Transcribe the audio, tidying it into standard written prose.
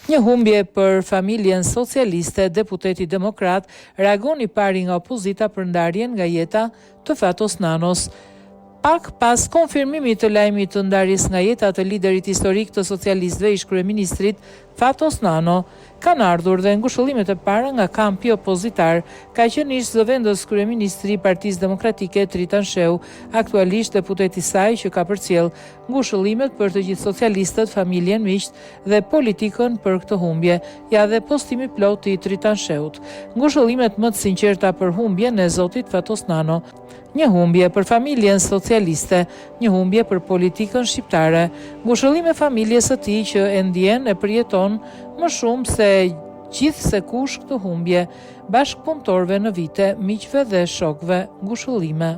Një humbje për familjen socialiste, deputeti demokrat reagon I pari nga opozita për ndarjen nga jeta të Fatos Nanos. Pak pas konfirmimit të lajmit të ndarjes nga jeta të liderit historik të socialistëve ish kryeministrit Fatos Nano, kanë ardhur dhe ngushëllimet e para nga kampi opozitar, ka qenë ish zëvendës kryeministri I Partisë Demokratike Tritan Sheu, aktualisht deputeti saj që ka përcjell ngushëllimet për të gjithë socialistët, familjen miqt dhe politikën për këtë humbje, ja dhe postimi plot I Tritan Sheut. Ngushëllimet më të sinqerta për humbjen e zotit Fatos Nano. Një humbje për familjen socialiste, një humbje për politikën shqiptare, ngushëllime familjes së tij që e ndjen e përjeton më shumë se gjithë se kush këtë humbje, bashkëpunëtorëve në vite, miqve dhe shokëve, ngushëllime.